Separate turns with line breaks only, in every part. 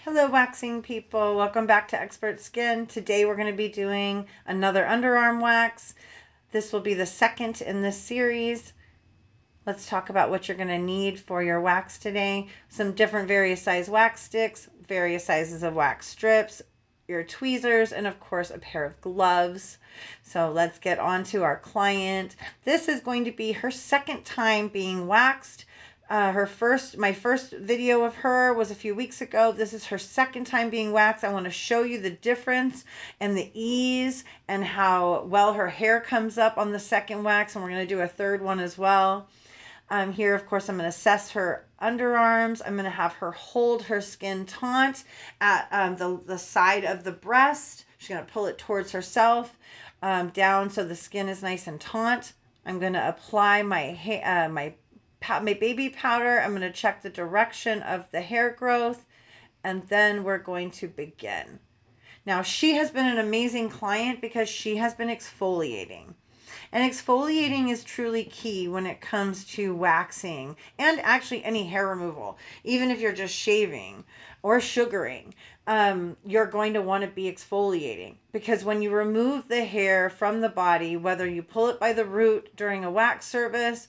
Hello, waxing people. Welcome back to Xpert Skin. Today we're going to be doing another underarm wax. This will be the second in this series. Let's talk about what you're going to need for your wax today. Some different various size wax sticks, various sizes of wax strips, your tweezers, and of course a pair of gloves. So let's get on to our client. This is going to be her second time being waxed. My first video of her was a few weeks ago. This is her second time being waxed. I want to show you the difference and the ease and how well her hair comes up on the second wax. And we're going to do a third one as well. Here, of course, I'm going to assess her underarms. I'm going to have her hold her skin taut at the side of the breast. She's going to pull it towards herself down so the skin is nice and taut. I'm going to apply my baby powder. I'm going to check the direction of the hair growth, and then we're going to begin. Now, she has been an amazing client because she has been exfoliating. And exfoliating is truly key when it comes to waxing and actually any hair removal. Even if you're just shaving or sugaring, you're going to want to be exfoliating, because when you remove the hair from the body, whether you pull it by the root during a wax service,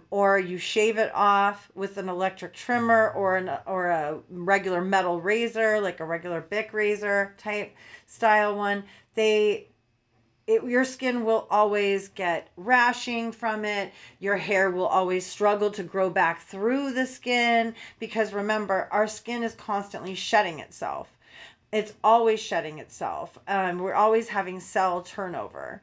or you shave it off with an electric trimmer or a regular metal razor, like a regular Bic razor type style one, your skin will always get rashing from it. Your hair will always struggle to grow back through the skin, because remember, our skin is constantly shedding itself. It's always shedding itself. We're always having cell turnover.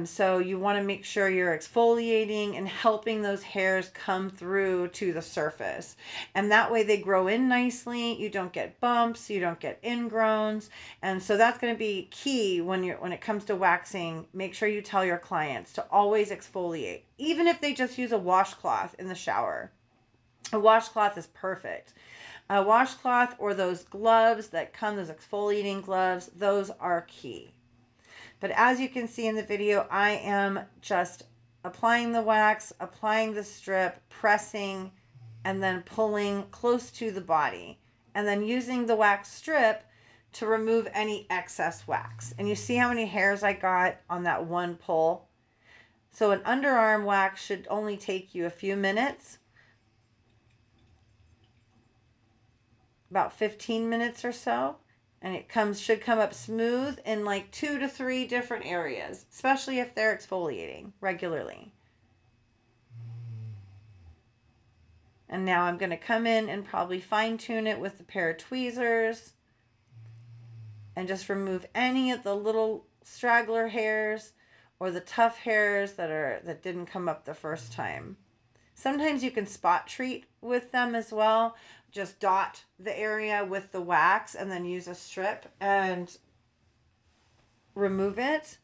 So you want to make sure you're exfoliating and helping those hairs come through to the surface. And that way they grow in nicely. You don't get bumps, you don't get ingrowns. And so that's going to be key when it comes to waxing. Make sure you tell your clients to always exfoliate, even if they just use a washcloth in the shower. A washcloth is perfect. A washcloth or those gloves that come, those exfoliating gloves, those are key. But as you can see in the video, I am just applying the wax, applying the strip, pressing, and then pulling close to the body. And then using the wax strip to remove any excess wax. And you see how many hairs I got on that one pull? So an underarm wax should only take you a few minutes. About 15 minutes or so. And it should come up smooth in like 2 to 3 different areas, especially if they're exfoliating regularly. And now I'm going to come in and probably fine tune it with a pair of tweezers and just remove any of the little straggler hairs or the tough hairs that didn't come up the first time. Sometimes you can spot treat with them as well. Just dot the area with the wax and then use a strip and remove it.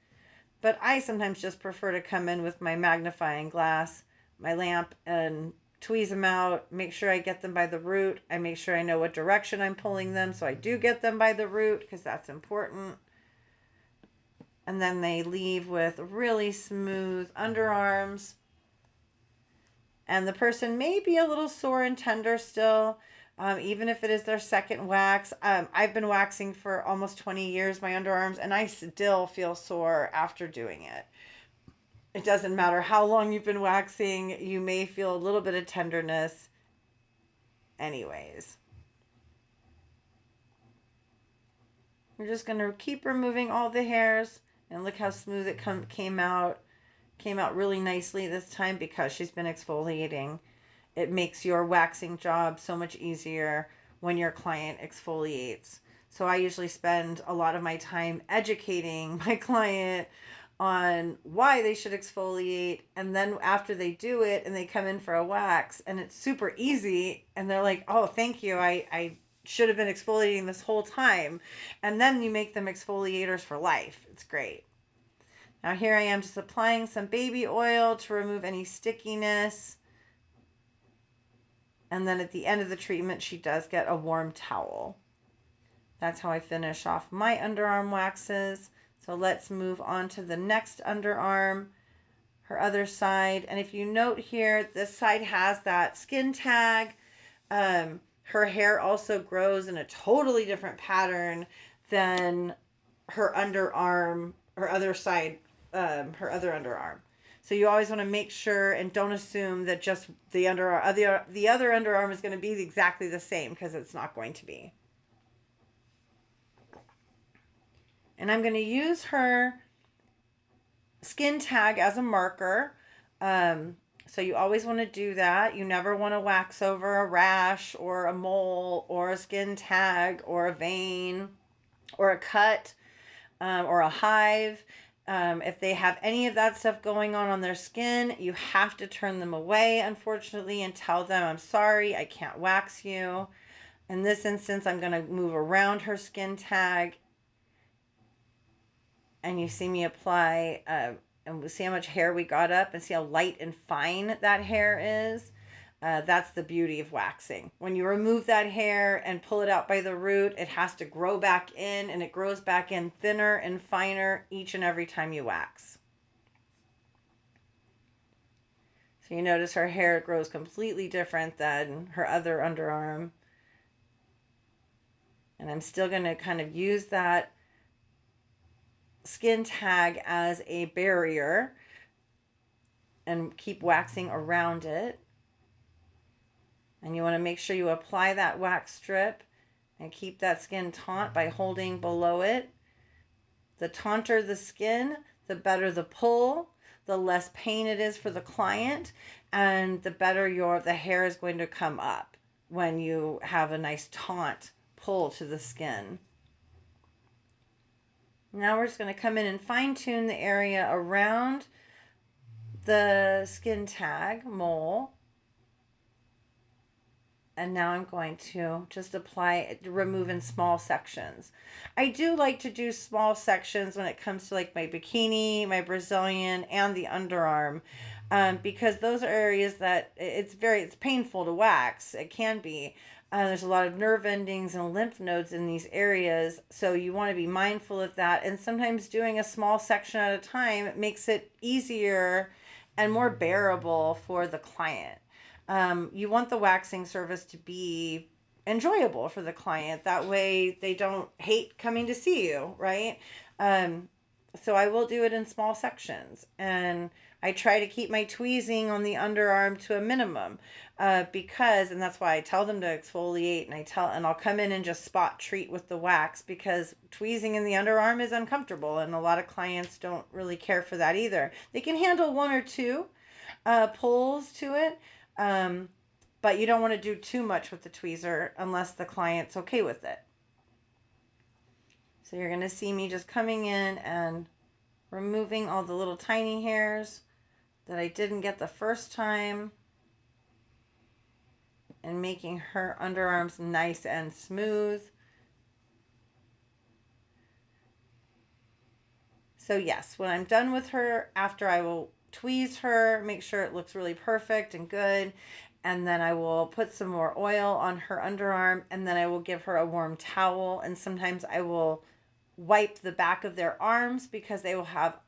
But I sometimes just prefer to come in with my magnifying glass, my lamp, and tweeze them out. Make sure I get them by the root. I make sure I know what direction I'm pulling them, so I do get them by the root, because that's important. And then they leave with really smooth underarms. And the person may be a little sore and tender still, even if it is their second wax. I've been waxing for almost 20 years, my underarms, and I still feel sore after doing it. It doesn't matter how long you've been waxing, you may feel a little bit of tenderness anyways. We're just going to keep removing all the hairs, and look how smooth it came out. Came out really nicely this time because she's been exfoliating. It makes your waxing job so much easier when your client exfoliates. So I usually spend a lot of my time educating my client on why they should exfoliate, and then after they do it and they come in for a wax and it's super easy and they're like, oh, thank you, I should have been exfoliating this whole time. And then you make them exfoliators for life. It's great. Now here I am just applying some baby oil to remove any stickiness. And then at the end of the treatment, she does get a warm towel. That's how I finish off my underarm waxes. So let's move on to the next underarm, her other side. And if you note here, this side has that skin tag. her hair also grows in a totally different pattern than her underarm, her other side, her other underarm. So you always want to make sure and don't assume that just the the other underarm is going to be exactly the same, because it's not going to be. And I'm going to use her skin tag as a marker. So you always want to do that. You never want to wax over a rash or a mole or a skin tag or a vein or a cut, or a hive. If they have any of that stuff going on their skin, you have to turn them away, unfortunately, and tell them, I'm sorry, I can't wax you. In this instance, I'm going to move around her skin tag, and you see me apply, and we'll see how much hair we got up and see how light and fine that hair is. That's the beauty of waxing. When you remove that hair and pull it out by the root, it has to grow back in, and it grows back in thinner and finer each and every time you wax. So you notice her hair grows completely different than her other underarm. And I'm still going to kind of use that skin tag as a barrier and keep waxing around it. And you want to make sure you apply that wax strip and keep that skin taut by holding below it. The taunter the skin, the better the pull, the less pain it is for the client, and the better the hair is going to come up when you have a nice taut pull to the skin. Now we're just going to come in and fine tune the area around the skin tag mole. And now I'm going to just remove in small sections. I do like to do small sections when it comes to like my bikini, my Brazilian, and the underarm, because those are areas that it's painful to wax. It can be. There's a lot of nerve endings and lymph nodes in these areas, so you want to be mindful of that. And sometimes doing a small section at a time makes it easier and more bearable for the client. You want the waxing service to be enjoyable for the client. That way they don't hate coming to see you, right? So I will do it in small sections, and I try to keep my tweezing on the underarm to a minimum, because, and that's why I tell them to exfoliate, and I'll come in and just spot treat with the wax, because tweezing in the underarm is uncomfortable, and a lot of clients don't really care for that either. They can handle one or two pulls to it, but you don't want to do too much with the tweezer unless the client's okay with it. So you're going to see me just coming in and removing all the little tiny hairs that I didn't get the first time, and making her underarms nice and smooth. So yes, when I'm done with her, after I will tweeze her, make sure it looks really perfect and good, and then I will put some more oil on her underarm, and then I will give her a warm towel, and sometimes I will wipe the back of their arms because they will have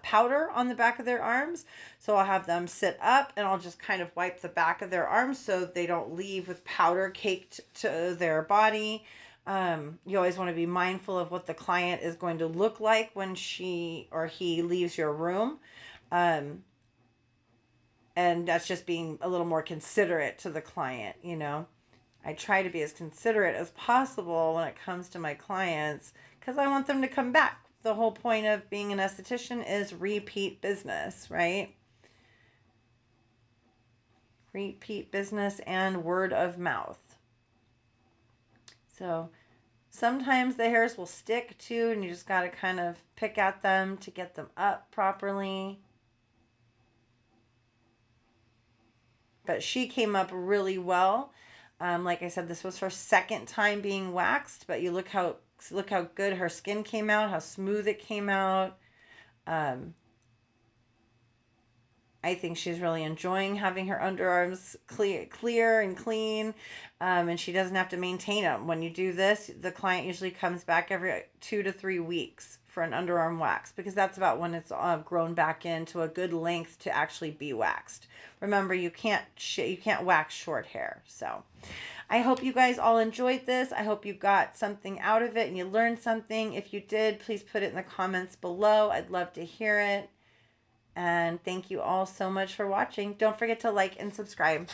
powder on the back of their arms. So I'll have them sit up, and I'll just kind of wipe the back of their arms so they don't leave with powder caked to their body. You always want to be mindful of what the client is going to look like when she or he leaves your room. And that's just being a little more considerate to the client, you know. I try to be as considerate as possible when it comes to my clients, because I want them to come back. The whole point of being an esthetician is repeat business, right? Repeat business and word of mouth. So sometimes the hairs will stick too, and you just got to kind of pick at them to get them up properly. But she came up really well. Like I said, this was her second time being waxed, but you look how good her skin came out, how smooth it came out. I think she's really enjoying having her underarms clear and clean, and she doesn't have to maintain them. When you do this, the client usually comes back every 2 to 3 weeks for an underarm wax, because that's about when it's grown back into a good length to actually be waxed. Remember, you can't wax short hair. So I hope you guys all enjoyed this. I hope you got something out of it and you learned something. If you did, please put it in the comments below. I'd love to hear it. And thank you all so much for watching. Don't forget to like and subscribe.